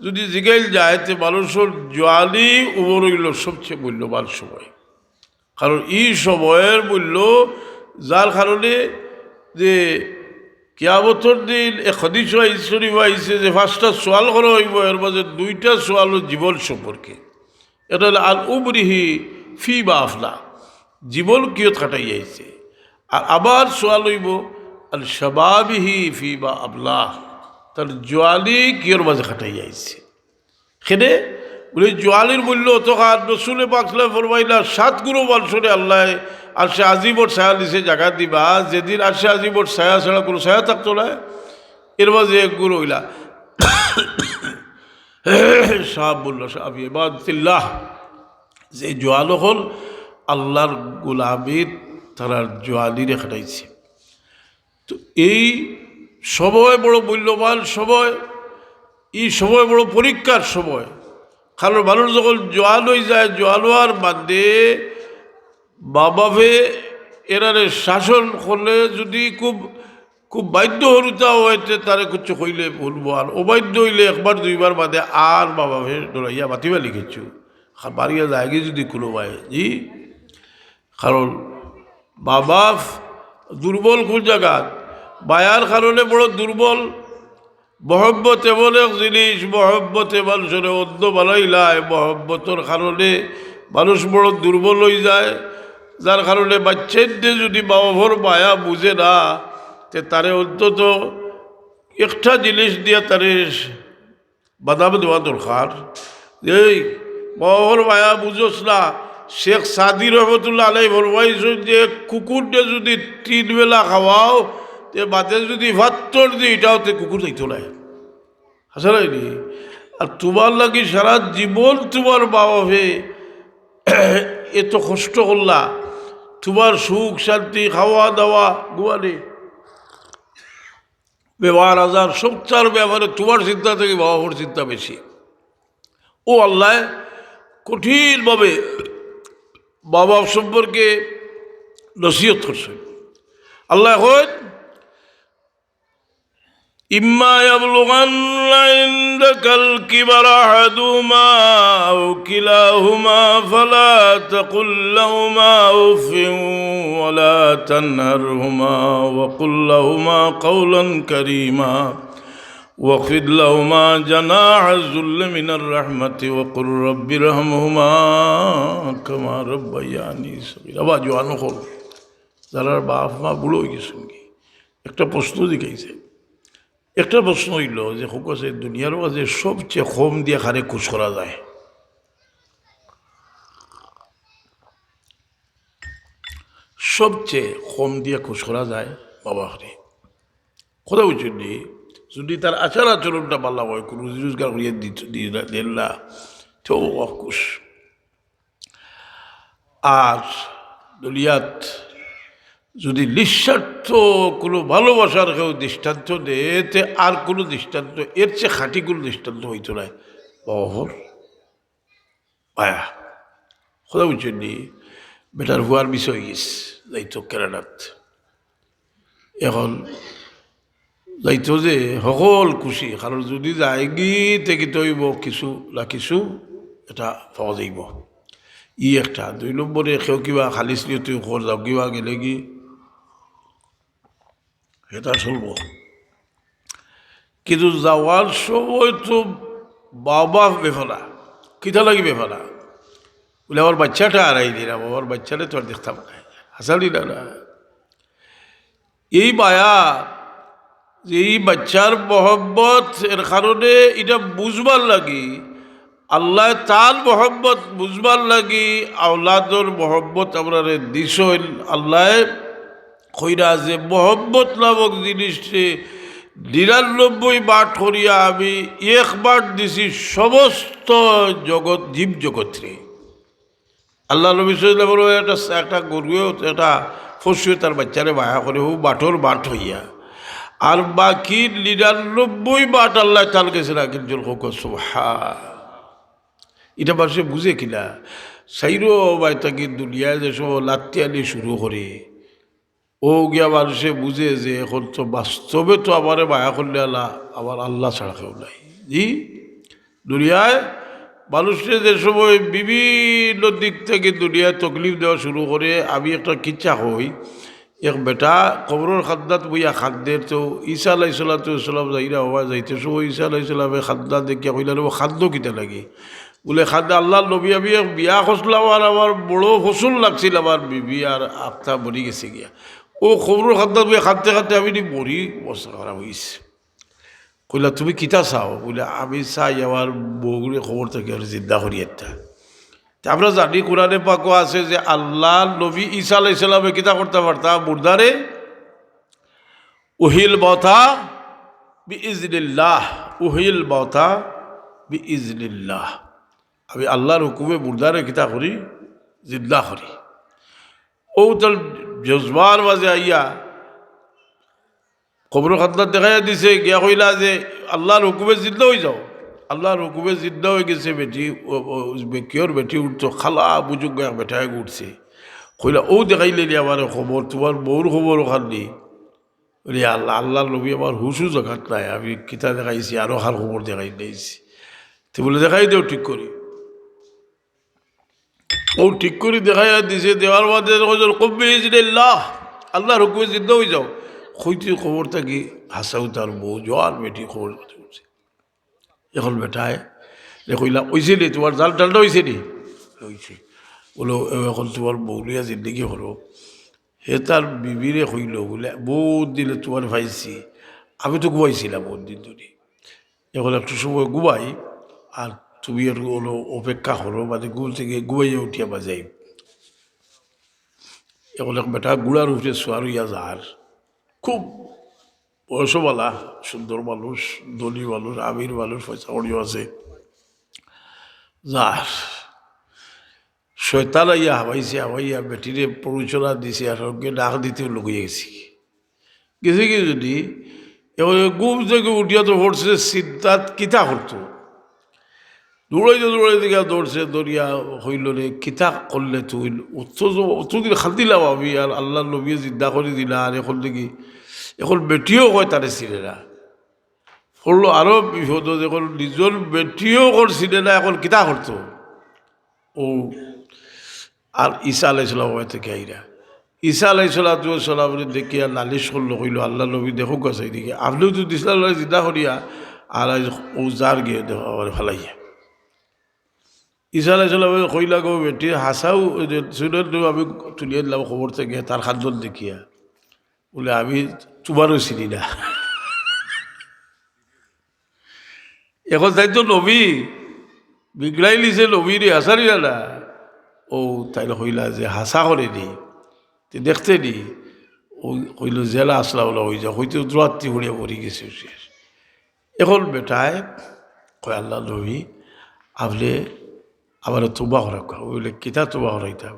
যদি জিগাইল যায় তে মানুষের জোয়ানি উমর হইল সবচেয়ে মূল্যবান সময়। কারণ এই সময়ের মূল্য, যার কারণে যে কিয়ামতের দিন এক হাদিস শরীফ আইছে যে 5টা সোয়াল করা হইব, এর মাঝে 2টা সোয়াল জীবন সম্পর্কে। এটা হলো আল উমরিহি ফি বা আফলা, জীবন কিয়ত কাটাই আইছে। আর আবার সোয়াল হইব আল শাবাবিহি ফি বা আবলাহ, তার জোয়ালি কিয়র মাঝে খাটাই আইছে। সেখানে বলে জোয়ালির মূল্য অতখান রসুলে পাকলে ফরমাইলা 7 গুণ মানুষরে আল্লাহ আর সে আজিবর ছায়া দিছে জায়গা দিবা, যেদিন আর সে আজিবর ছায়া ছাড়া কোনো ছায়া থাকতো না। এর মাঝে 1 গুণ হইলা সাহাব বলল সাহাবি ইবাদাতিল্লাহ, যে জোয়াল হল আল্লাহর গোলামির, তারা জোয়ালিরে খাটাইছে। তো এই সময় বড় মূল্যবান সময়। এই সময় বড় পরীক্ষার সময়। কারণ মানুষ যখন জোয়ান হয়ে যায়, জোয়ান হওয়ার বাদে বাবাকে এরারে শাসন করলে যদি খুব খুব বাধ্য হরুতা হইতে তারে কিছু হইলে বলবো, আর অবাধ্য হইলে একবার দুইবার বাদে আর বাবাকে ডরাইয়া মাতিবা লিখেছু বাড়িয়া যায়গে যদি কোনো ভাই জি। কারণ বাবা দুর্বল কোন জায়গাত, বায়ার কারণে বড় দুর্বল। মহব্বত এমন এক জিনিস, মহব্বতে মানুষের অন্য বানাইলায়, মহব্বতর কারণে মানুষ বড় দুর্বল হয়ে যায়। যার কারণে বাচ্চাদের যদি বাবার মায়া বুঝে না, তে তারে অন্তত একটা জিনিস দিয়ে তারে বাদাম দেওয়া দরকার। এই বাবার মায়া বুঝোস না। শেখ সাদি রহমতুল্লাহ আলাই ফরমাইছেন যে কুকুরটা যদি 3 বেলা খাওয়াও, তে বাদে যদি ভাত্তর দিই এটাও তে কুকুর যাইতো নাই, হাসারাইনি। আর তোমার লাগি সারা জীবন তোমার বাবাকে এত কষ্ট করলা, তোমার সুখ শান্তি খাওয়া দাওয়া গুয়ানি ব্যবহার আজার সবচার ব্যাপারে তোমার চিন্তা থেকে বাবার চিন্তা বেশি। ও আল্লাহ কঠিনভাবে বাবা সম্পর্কে নসিহত করছেন। আল্লাহ এখন ইম্মা ইয়াবলুগান্না ইনদাকাল কিবারা আহাদুহুমা আও কিলাহুমা ফালা তাকুল লাহুমা উফিন ওয়ালা তানহারহুমা ওয়া কুল লাহুমা কাওলান কারীমা ওয়াখফিদ লাহুমা জানাহা যুল্লি মিনার রাহমাতি ওয়া কুর রাব্বিরহামহুমা কামা রাব্বায়ানি সগীরা। আবার জোয়ান হল যারা বাপ মা বুড়ো হয়ে গেছেন, একটা প্রশ্ন জিজ্ঞাসা, একটা প্রশ্ন হইল যে হোকাছে দুনিয়ার মাঝে সবচেয়ে কম দিয়ে খারে খুশ করা যায়, সবচেয়ে কম দিয়ে খুশ করা যায় বাবা হরে। কথা বুঝছেন নি? যদি তার আচার আচরণটা ভালো হয়, কোনো রুজি রোজগার করিয়ে দিল না, তো খুশ। আর দুনিয়াত যদি নিঃস্বার্থ কোনো ভালোবাসার কেউ দৃষ্টান্ত দেয়, তে আর কোনো দৃষ্টান্ত এর চেয়ে খাঁটি কোনো দৃষ্টান্ত হইতো না বাহর পায়া। কথা বুঝছেন নি? বেটার হুয়ার বিষয় গেছে, যাইতো কেরানাত, এখন যাইতো যে সকল খুশি। কারণ যদি যায়গি থেকে তৈব কিছু না কিছু এটা পাওয়া যাইব, ই একটা। 2 নম্বরে কেউ কিবা খালিস নিয়ে তুই খর যাও কিবা গেলে কি এটা চলব। কিন্তু যাওয়ার সময় তো বাবা বেফালা কিতা লাগি বেফালা বলে আমার বাচ্চাটা আড়াই দিলাম, আমার বাচ্চাটা তো আর দেখতাম না, হাসালি না না। এই মায়া, এই বাচ্চার মহব্বত এর কারণে এটা বুঝবার লাগি, আল্লাহ তার মহব্বত বুঝবার লাগি আওলাদর মহব্বত আমরা দিস। আল্লাহ কইরা যে মহব্বত নামক জিনিসটি 99 বার করিয়া আমি 1 বার দিছি সমস্ত জগৎ জীব জগৎরে। আল্লাহ নবী সাল্লাল্লাহু আলাইহি ওয়াসাল্লাম একটা গরুও একটা পশুয়ে তার বাচ্চারে মায়া করে ও বাটর বাট হইয়া, আর বাকি 99 বাট আল্লাহ তার কাছে রাখেন। জল সুবহান। এটা মানুষে বুঝে কিনা সাইরো বাইতাকি দুনিয়ায় যেসব লাত্তিয়ালি শুরু করে, ও গিয়া মানুষে বুঝে যে এখন তো বাস্তবে তো আমারে মায়া করলে আল্লাহ আমার আল্লাহ ছাড়া কেউ নাই। জি, দুনিয়ায় মানুষের যে সময় বিভিন্ন দিক থেকে দুনিয়ায় তকলিফ দেওয়া শুরু করে। আমি একটা কিচ্ছা হই, এক বেটা কবরের খাদ্দাত বইয়া খাদ্যের তো ঈসা আলাইহিস সালাম যাইরা হওয়া যাইতে সময় ঈসা আলাইহিস সালামে খাদ্দা দেখিয়া কইলেন ও খাদ্য কিতা লাগে বলে খাদ্য আল্লাহ নবী আমি বিয়া খসলাম আর আমার বড় ফসল লাগছিল, আমার বিবি আর আত্মা মরি গেছে গিয়া। ও খবরের খাদ্দাত বইয়া খাদ্যে খাদ্যে আমি মরি, অবস্থা খারাপ হয়েছে। কইলা তুমি কিতা চাও বলে আমি চাই আমার বউগুলি খবর থেকে আর জিন্দা করি একটা। আমরা জানি কোরআনে পাক আছে যে আল্লাহ নবী ঈসা আলাইহিস সালামে কিতা করতে পারতাম, মুর্দারে উহিল বতা বিইজনিল্লাহ, উহিল বতা বিইজনিল্লাহ। আমি আল্লাহর হুকুমে মুর্দারে কিতা করি, জিন্দা করি। ও তার জজবার মাঝে আইয়া খবর খাতনা দেখাইয়া দিছে, গিয়া কইলা যে আল্লাহর হুকুমে জিন্দা হয়ে যাও। আল্লাহর হুকুমে জিন্দা হয়ে গেছে বেটি, কিয়র বেটি উঠতো, খালা বুঝুক গা বেটায় উঠছে। কইলা ও দেখাইলে আমার খবর, তোমার বউর খবর ওখানি। বলি আল্লাহ, আল্লাহর নবী আমার হুশু জগাত নাই, আমি কিতা দেখাইছি আরো হার খবর দেখাই দিয়েছি। তো বলে দেখাই দেও ঠিক করি। ও ঠিক করে দেখাইয়া দিছে, দেওয়ার বাদে কবি ইজনিল্লাহ, আল্লাহর হুকুমে জিন্দা হয়ে যাও। হইতে খবরটা কি হাসাও তার বউ জোয়ার বেটি খবর করছে। এখন বেটায় কইলাম ওইছে নি তোমার জাল টালটা হয়েছে নি? হয়েছে। বলো এখন তোমার বৌলিয়া জিন্দগি হলো। হে তার বিবিরে হইল বলে বহুত দিলে তোমার ভাইছি, আমি তো ঘুমাইছিলাম বহুত দিন ধরে। এখন একটু সময় ঘুমাই, আর তুমি আর হলো অপেক্ষা করো, মানে ঘুম থেকে ঘুমাইয়া উঠিয়া বাজাই। এখন এক বেটা গুড়ার উঠে সোয়ার হইয়া যার, খুব বয়সওয়ালা সুন্দর মানুষ, ধনী মানুষ, আমির মানুষ, পয়সা কড়িও আছে। যার শয়তান আইয়া হাবাইছে, হাবাইয়া বেটিরে প্ররোচনা দিছে, আর ওকে ডাক দিতেও লুকিয়ে গেছি। গেছে কি যদি এবার ঘুম থেকে উঠিয়া তো পড়ছে, সিদ্ধাত কিতা করতো, দৌড়াইতে দৌড়ছে, দৌড়িয়া হইল রে কিতা করলে তুই অতদিন খাতিলাম আমি, আর আল্লাহ নবী জিদ্দা করে দিলা, আর এখন দেখি এখন বেটিও কয় তারে চিনে না। করলো আরো বিপদ, এখন নিজের বেটিও করছিলে না, এখন কিতা করতো। ও আর ঈসা আলাইসাল্লাম থেকে আইরা, ঈসা আলাইসাল্লাম দেখিয়া নালিশ করলো, কইল আল্লাহ নবী দেখো গাছ এদিকে, আপনিও তো দিসলা জিদা করিয়া, আর ও যার গিয়ে ফেলাইয়া। ঈসা আলাইসাল্লাম কইলা গো বেটি হাসাও শুনে আমি তুলিয়ে দিলাম খবর থেকে, তার খাদ্য দেখিয়া বলে আমি তোমারও চিনি না। এখন তাই তো নবী বিগড়াই লিছে, নবীরে হাসারি না। ও তাই হইলা যে হাসা করে নি, দেখতে নি, ও কইল জেলা আসলা ওলা হয়ে যা, হইতে দ্রাত্রি হইয়া পড়ি গেছে। এখন বেটায় কয় আল্লাহ নবী আপনি আমার তোবা করা, বলে কিতা তোবা করাইতাম,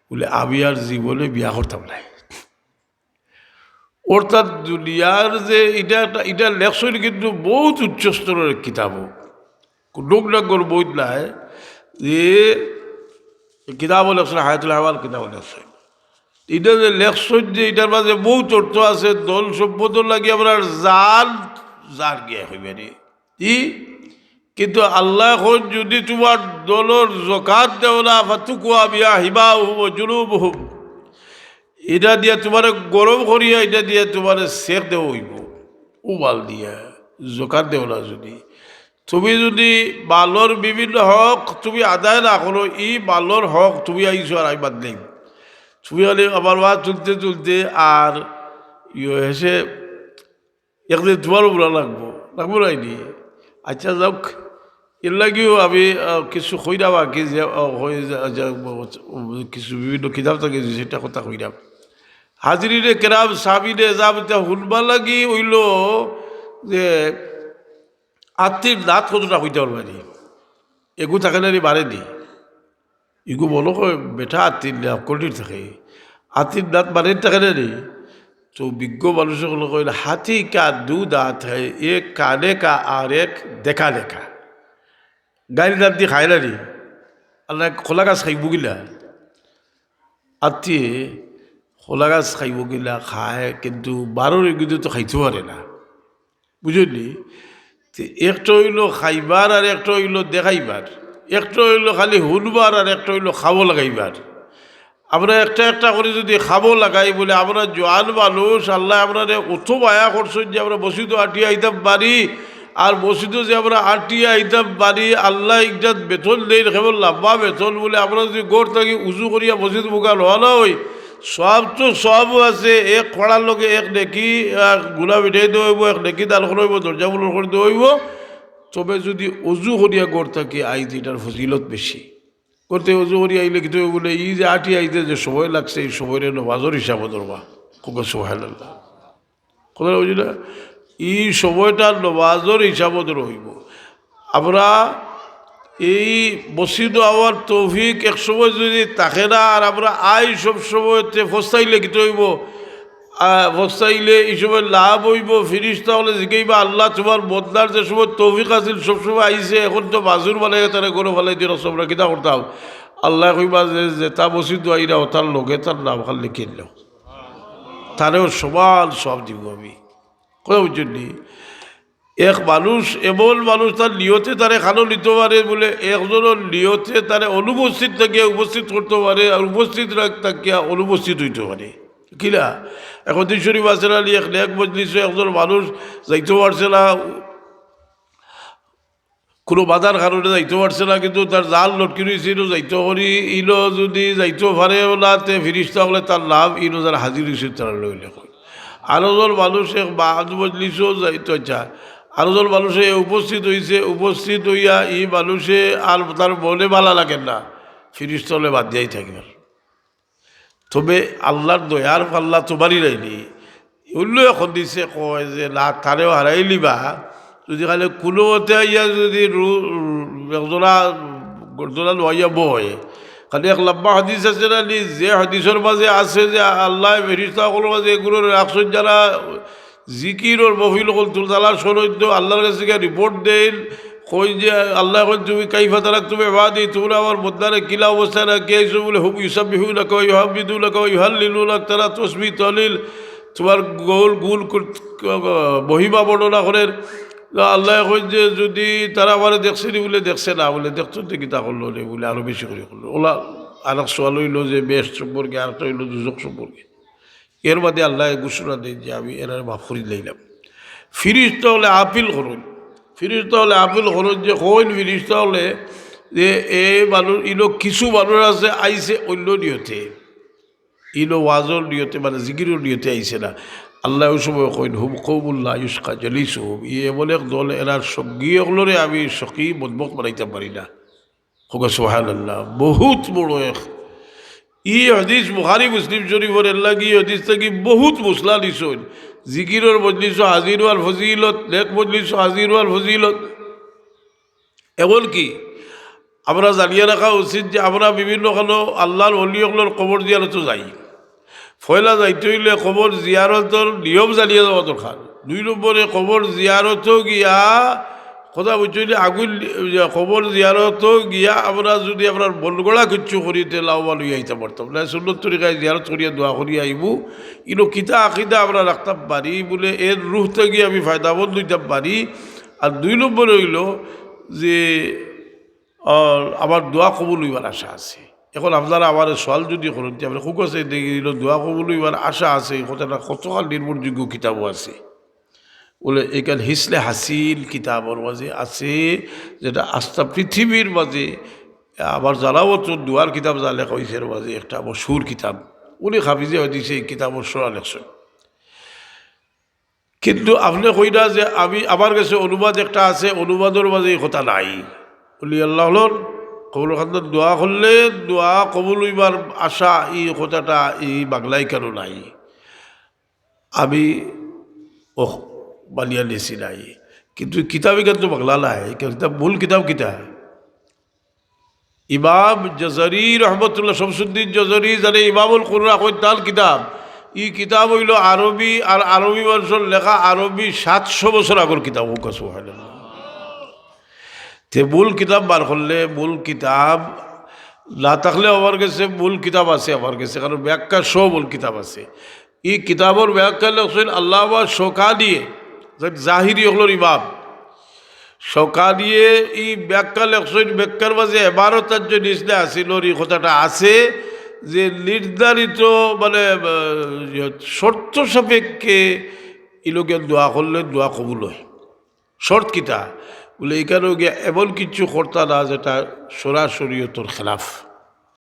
বলে আমি আর জীবনে বিয়া করতাম নাই। অর্থাৎ দুনিয়ার যে এটা লেখছেন কিন্তু বহুত উচ্চ স্তরের কিতাব, লোক ডাকর বই নাই যে কিতাব লেখছেন, হায়াতুল আহওয়াল কিতাব লেখছেন। এটা যে লেখছেন যে এটার মাঝে বহুত অর্থ আছে, দল সভ্যত লাগে আপনার জাল যার গিয়া হইবে নি ই, কিন্তু আল্লাহ এখন যদি তোমার দলর জকাত দেও না, ফাতুকুয়া বিয়া হিবা হুম জুলুব হুম, এটা দিয়া তোমার গরম করিয়া, এটা দিয়া তোমার শেখ দেওয়া হইব, উবাল দিয়া জকাত দেও না। যদি তুমি যদি বালর বিভিন্ন হক তুমি আদায় না করো, ই বালর হক তুমি আইসো আর আইবাদ নেই, তুমি হলে আমার বা চলতে চলতে আর হেসে একদিন তোমারও বলা লাগবো নাইনি। আচ্ছা যাওক, এর লাগেও আমি কিছু কইরা বাকি যে কিছু বিভিন্ন কিতাব থাকে সেটা কথা কইরাম। হাজরিনে কেরাম সাবিনে যাবিতে শুনবা লাগি হইল যে আত্মীর দাঁত কতটা হইতে পারবানি, এগু থাকে না বাড়েনি, এগু বলো বেটা আত্মীর কটির থাকে, আত্মীর দাঁত বাড়ির থাকে না নি। তো বিজ্ঞ মানুষগুলো কইল হাতি কা দু দাঁত হয়, এক কানে কা আর এক দেখা দেখা। গাড়ি দাঁত দিয়ে খায় না নি, আল্লাহ খোলা গাছ খাইব গিলা, আত্মীয় খোলা গাছ খাইব গিলা খায়, কিন্তু বারোর এগুলো তো খাইতে পারে না, বুঝলি। একটা হইল খাইবার আর একটা হইল দেখাইবার, একটা হইল খালি শুনবার আর একটা হইল খাবো লাগাইবার। আমরা একটা একটা করে যদি খাবো লাগাই বলে আমরা জোয়ান মানুষ, আল্লাহ আমরা অত মায়া করছেন যে আমরা বসিত আটিয়া আইতাম পারি, আর বসিত যে আমরা আটিয়া আইতাম পারি, আল্লাহ একটা বেতন দেই, কেবল লাম্বা বেতন বলে আমরা যদি গোড় থাকি উঁচু করিয়া বসিত বোকা লওয়া না হই, সব তো সবও আছে, এক খড়ার লগে এক নেকি গুলা মিঠাই দেওয়া হইব, এক নেকি দাল করে হইব, দরজা বলর করে দেওয়া হইব। তবে যদি অজু করিয়া গোড় থাকি আইতে এটার ফজিলত বেশি। করতে অজু করি আইলে কিন্তু বলে ই যে আটি আইতে যে সময় লাগছে, এই সময়ের নমাজের হিসাবে ধরবা খুব সোহাইল্লাহ কথা বুঝলি, এই সময়টা নমাজের হিসাবে রইব। আমরা এই মসজিদ আওয়ার তৌফিক এক সময় যদি থাকে না, আর আমরা আই সব সময়তে ফস্তাইলে কি হইব, বস্তাইলে এই সময় লাভ হইব ফিরিস্তা হলে জিগাইবা আল্লাহ তোমার বদলার যে সময় তৌফিক আছিল সবসময় আইছে এখন তো বাজুর বানাই তারা গরু ফেলাই দিয়ে রসমরা কিতা করতাম আল্লাহ কইবা যে তা বসিত আইরা তার লোকে তার নাম খালি কিনল তারেও সমান সব দিব আমি কথা বুঝলি এক মানুষ এমন মানুষ তার নিয়তে তারে খানো নিতে পারে বলে একজনের নিয়তে তারে অনুপস্থিত থাকিয়া উপস্থিত করতে পারে আর উপস্থিত থাকিয়া অনুপস্থিত হইতে পারে কিনা এখন শরীফ আছে না এক মজলিসে একজন মানুষ যাইতে পারছে না কোনো বাধার কারণে যাইতে পারছে না কিন্তু তার জাল লটকি রয়েছিল যাইতে করি ইলো যদি যাইতে পারে না তে ফিরিস্তা হলে তার লাভ ইলো যারা হাজির হয়েছে তারা লইলে আরো জন মানুষ এক বাদ মজলিসও যাইতে চায় আরো জন মানুষে উপস্থিত হয়েছে উপস্থিত হইয়া এই মানুষে আর তার মনে ভালো লাগে না ফিরিস্তা হলে বাদ দিয়াই থাকবে তবে আল্লাহর দয়ার পাল্লা তোমারই রাইনি অন্য এখন দিছে কয় যে না তারেও হারাই লিবা যদি খালি কোনো মতে ইয়া যদি একজনা লোয়াইয়া বয় খালি এক লম্বা হাদিস আছে না যে হাদিসের মাঝে আছে যে আল্লাহ ফেরিস্তাসকলের মাঝে এগুলোর রাখছেন যারা জিকির ওর মহিল হল তুলতালার সনৈদ্য আল্লাহর কাছে রিপোর্ট দেন কই যে আল্লাহ কই তুমি কাইফা তারাক তুমি বাদি তোমরা আমার বদলারে কিলা অবস্থা না কে আইসো বলে হুম ইউসাবিহু লাকা ওয়া ইউহামিদু লাকা ওয়া ইউহাল্লিলু লাকা তারা তসবিহ তাহলিল তোমার গোল গুল মহিমা বর্ণনা করেন আল্লাহ কই যে যদি তারা আমার দেখছে নি বলে দেখছে না বলে দেখছো দেখি তা করলো রে বলে আরো বেশি করে করলো ওলা আরেক সোয়াল হইল যে বেশ সম্পর্কে আরেকটা হইল দুজক সম্পর্কে এর বাদে আল্লাহ ঘোষণা দেন যে আমি এরা মাফ করে লইলাম ফিরিস্তা হলে আপিল করুন ফিরিস্তা হলে আপিল করুন যে কইন ফিরিস্তা হলে যে এই মানুষ ইলো কিছু মানুষ আছে আইসে অন্য নিয়তে ইলো ওয়াজর নিয়তে মানে জিকিরের নিয়তে আইসে না আল্লাহ ওই সময় কইন হুম কৌমুল্লাহ ইউসকা জলিস হুম এমন এক দল এনার সঙ্গী এগুলোরে আমি সখী মজবুত বানাইতে পারি না হোক সুবহানাল্লাহ বহুত বড় এক ই হদিস বুখারী মুসলিম শরীফের লাগি হদিস থেকে বহুত মুসলা দিছন জিকিরের মজলিস হাজির হওয়ার ফজিলত নেক মজলিস হাজির হওয়ার ফজিলত এমন কি আমরা জানিয়ে রাখা উচিত যে আমরা বিভিন্ন কোনো আল্লাহর ওলিয়গুলোর কবর জিয়ারত যাই ফয়লা যাইতে হইলে কবর জিয়ারতর নিয়ম জানিয়ে যাওয়া দরকার 2 নম্বরে কবর জিয়ারত গিয়া কথা বুঝলি আগুন কবর জিয়ারত গিয়া আমরা যদি আপনার বনগড়া কিচ্ছু করিতে লাভবান হইয়া আইতে পারতাম না সুন্নত তরিকায় জিয়ারত করিয়া দোয়া করিয়া আইব কিন্তু কিতা আকিদা আমরা রাখতে পারি বলে এর রুহতে গিয়ে আমি ফায়দাবন্দ হইতে পারি আর 2 নম্বর হইল যে আমার দোয়া কবুল হইবার আশা আছে এখন আপনারা আমার সওয়াল যদি করেন আমরা খুব আছে দেখিল দোয়া কবুল হইবার আশা আছে কথাটা কতকাল নির্ভরযোগ্য কিতাবও আছে বলে এখানে হিসলে হাসিল কিতাবর মাঝে আছে যেটা আস্থা পৃথিবীর মাঝে আবার জানাও তো দুয়ার কিতাব যা লেখা হয়েছে এর মাঝে একটা মশহুর কিতাব উনি হাফিজে হয়েছে এই কিতাবর সরা লেখছেন কিন্তু আপনি কই না যে আমি আমার কাছে অনুবাদ একটা আছে অনুবাদের মাঝে এই কথা নাই বলি আল্লাহ হলর কবুল খান্দার দোয়া করলে দোয়া কবুল হইবার আশা এই কথাটা এই বাংলায় কেন নাই আমি ও বানিয়া নিয়েছি নাই কিন্তু কিতাবে কিন্তু বাংলা নাই কিতাব মূল কিতাব কিতা ইমাম জজরি রহমতুল্লাহ শামসুদ্দিন জজরি জানে ইমামুল কুরআন কই তার কিতাব এই কিতাব হইল আরবি আর আরবি মানুষের লেখা আরবি 700 বছর আগর কিতাব হোক সুবহানাল্লাহ তে মূল কিতাব বার করলে মূল কিতাব না থাকলে আমার কাছে মূল কিতাব আছে আমার কাছে কারণ ব্যাখ্যা সব মূল কিতাব আছে এই কিতাবর ব্যাখ্যা লেখছেন আল্লামা শৌকানিয়ে জাহিরি হলোর ইমাম শৌকানিয়ে এই ব্যাখ্যা লেখছেন ব্যাখ্যার মাঝে এবারতার যে নিচলে আসিল এই কথাটা আছে যে নির্ধারিত মানে শর্ত সাপেক্ষে এই লোকের দোয়া করলে দোয়া কবুল হয় শর্ত কিতা বলে এখানেও গিয়ে এমন কিছু কর্তা না যেটা সরাসরি তোর খেলাফ